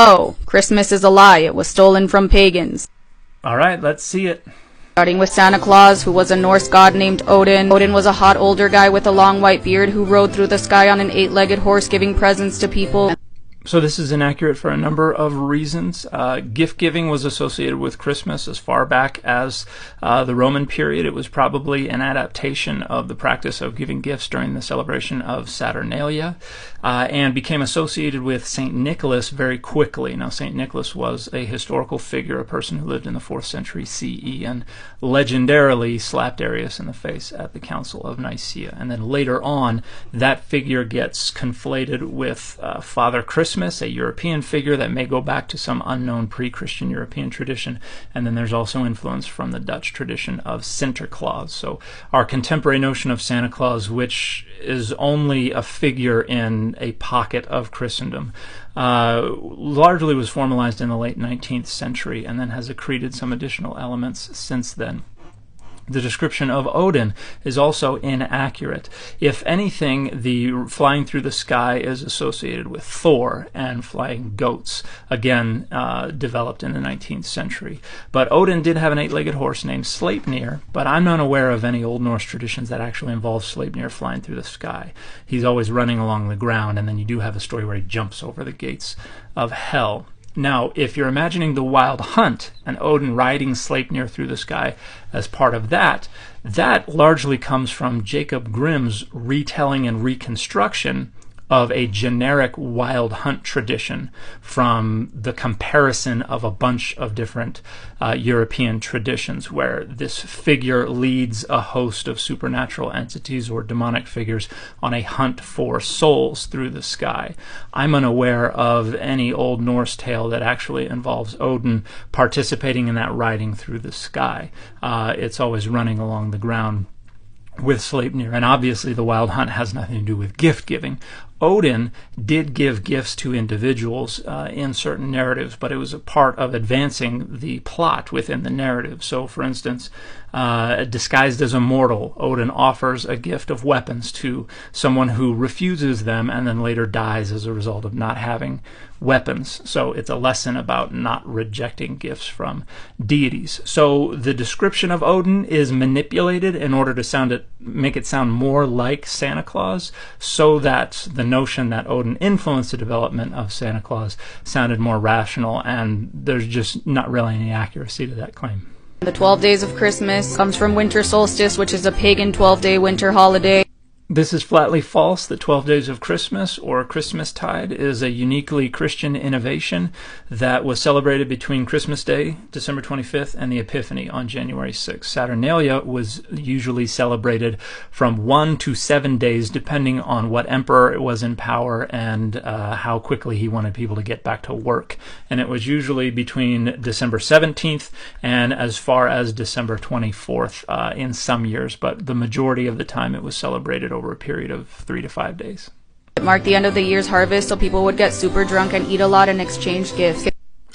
Oh, Christmas is a lie. It was stolen from pagans. Alright, let's see it. Starting with Santa Claus, who was a Norse god named Odin. Odin was a hot older guy with a long white beard who rode through the sky on an 8-legged horse giving presents to people. So this is inaccurate for a number of reasons. Gift giving was associated with Christmas as far back as the Roman period. It was probably an adaptation of the practice of giving gifts during the celebration of Saturnalia, and became associated with St. Nicholas very quickly. Now, St. Nicholas was a historical figure, a person who lived in the 4th century CE, and legendarily slapped Arius in the face at the Council of Nicaea. And then later on, that figure gets conflated with Father Christmas, a European figure that may go back to some unknown pre-Christian European tradition. And then there's also influence from the Dutch tradition of Santa Claus. So our contemporary notion of Santa Claus, which is only a figure in a pocket of Christendom, largely was formalized in the late 19th century and then has accreted some additional elements since then. The description of Odin is also inaccurate. If anything, the flying through the sky is associated with Thor and flying goats, again developed in the 19th century. But Odin did have an 8-legged horse named Sleipnir, but I'm not aware of any Old Norse traditions that actually involve Sleipnir flying through the sky. He's always running along the ground, and then you do have a story where he jumps over the gates of hell. Now, if you're imagining the Wild Hunt and Odin riding Sleipnir through the sky as part of that, that largely comes from Jacob Grimm's retelling and reconstruction of a generic Wild Hunt tradition from the comparison of a bunch of different European traditions, where this figure leads a host of supernatural entities or demonic figures on a hunt for souls through the sky. I'm unaware of any Old Norse tale that actually involves Odin participating in that riding through the sky. It's always running along the ground with Sleipnir, and obviously the Wild Hunt has nothing to do with gift giving. Odin did give gifts to individuals in certain narratives, but it was a part of advancing the plot within the narrative. So, for instance, disguised as a mortal, Odin offers a gift of weapons to someone who refuses them and then later dies as a result of not having weapons. So it's a lesson about not rejecting gifts from deities. So the description of Odin is manipulated in order to make it sound more like Santa Claus, so that the notion that Odin influenced the development of Santa Claus sounded more rational, and there's just not really any accuracy to that claim. The 12 days of Christmas comes from winter solstice, which is a pagan 12-day winter holiday. This is flatly false. The 12 Days of Christmas, or Christmastide, is a uniquely Christian innovation that was celebrated between Christmas Day, December 25th, and the Epiphany on January 6th. Saturnalia was usually celebrated from 1 to 7 days, depending on what emperor was in power and how quickly he wanted people to get back to work. And it was usually between December 17th and as far as December 24th in some years, but the majority of the time it was celebrated over a period of 3 to 5 days. It marked the end of the year's harvest, so people would get super drunk and eat a lot and exchange gifts.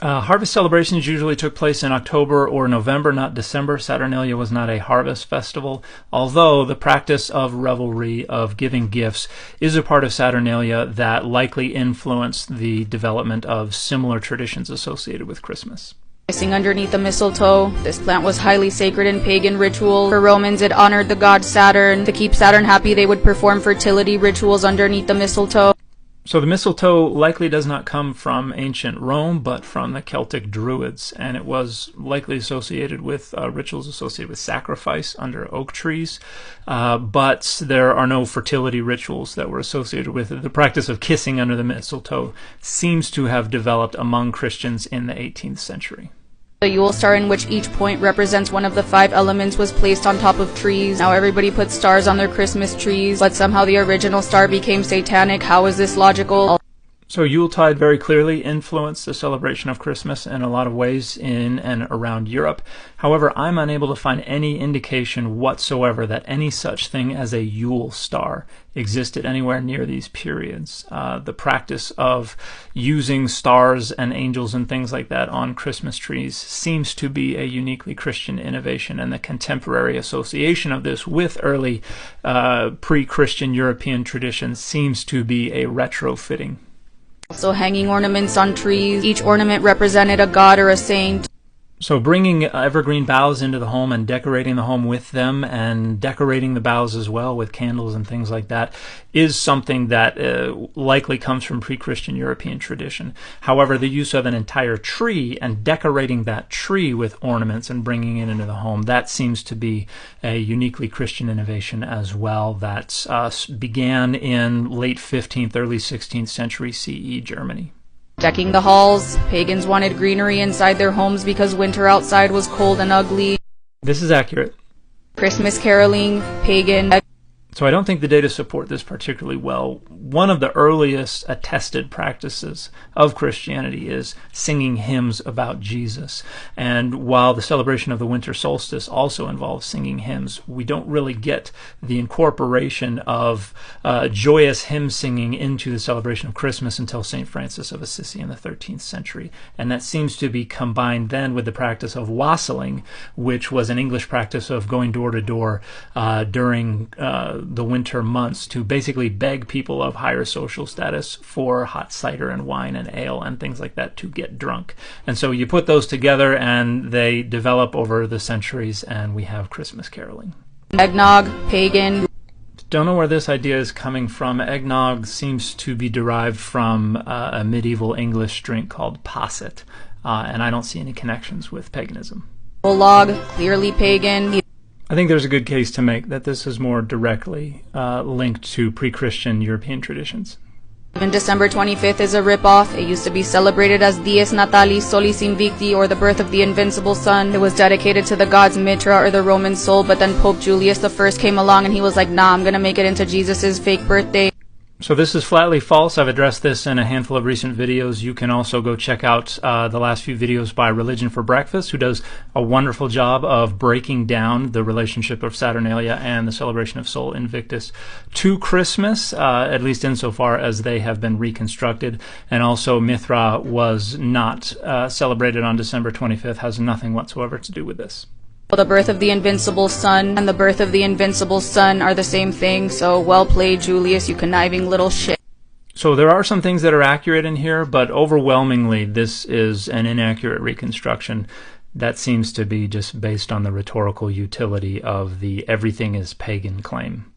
Harvest celebrations usually took place in October or November, not December. Saturnalia was not a harvest festival, although the practice of revelry, of giving gifts, is a part of Saturnalia that likely influenced the development of similar traditions associated with Christmas. Placing underneath the mistletoe. This plant was highly sacred in pagan ritual. For Romans, it honored the god Saturn. To keep Saturn happy, they would perform fertility rituals underneath the mistletoe. So the mistletoe likely does not come from ancient Rome, but from the Celtic Druids, and it was likely associated with rituals associated with sacrifice under oak trees, but there are no fertility rituals that were associated with it. The practice of kissing under the mistletoe seems to have developed among Christians in the 18th century. The Yule star, in which each point represents one of the 5 elements, was placed on top of trees. Now everybody puts stars on their Christmas trees, but somehow the original star became satanic. How is this logical? So Yuletide very clearly influenced the celebration of Christmas in a lot of ways in and around Europe. However, I'm unable to find any indication whatsoever that any such thing as a Yule star existed anywhere near these periods. The practice of using stars and angels and things like that on Christmas trees seems to be a uniquely Christian innovation, and the contemporary association of this with early pre-Christian European traditions seems to be a retrofitting. Also hanging ornaments on trees. Each ornament represented a god or a saint. So bringing evergreen boughs into the home and decorating the home with them and decorating the boughs as well with candles and things like that is something that likely comes from pre-Christian European tradition. However, the use of an entire tree and decorating that tree with ornaments and bringing it into the home, that seems to be a uniquely Christian innovation as well that began in late 15th, early 16th century CE Germany. Decking the halls. Pagans wanted greenery inside their homes because winter outside was cold and ugly. This is accurate. Christmas caroling. Pagan. So I don't think the data support this particularly well. One of the earliest attested practices of Christianity is singing hymns about Jesus. And while the celebration of the winter solstice also involves singing hymns, we don't really get the incorporation of joyous hymn singing into the celebration of Christmas until St. Francis of Assisi in the 13th century. And that seems to be combined then with the practice of wassailing, which was an English practice of going door to door during the winter months to basically beg people of higher social status for hot cider and wine and ale and things like that to get drunk. And so you put those together and they develop over the centuries and we have Christmas caroling. Eggnog. Pagan. Don't know where this idea is coming from. Eggnog seems to be derived from a medieval English drink called posset, and I don't see any connections with paganism. Log. Clearly pagan. I think there's a good case to make that this is more directly linked to pre-Christian European traditions. Even December 25th is a ripoff. It used to be celebrated as Dies Natalis Solis Invicti, or the birth of the invincible sun. It was dedicated to the gods Mitra, or the Roman soul, but then Pope Julius I came along and he was like, nah, I'm gonna make it into Jesus's fake birthday. So this is flatly false. I've addressed this in a handful of recent videos. You can also go check out the last few videos by Religion for Breakfast, who does a wonderful job of breaking down the relationship of Saturnalia and the celebration of Sol Invictus to Christmas, at least insofar as they have been reconstructed. And also Mithra was not celebrated on December 25th, has nothing whatsoever to do with this. The birth of the invincible sun and the birth of the invincible sun are the same thing, so well played, Julius, you conniving little shit. So there are some things that are accurate in here, but overwhelmingly this is an inaccurate reconstruction that seems to be just based on the rhetorical utility of the everything is pagan claim.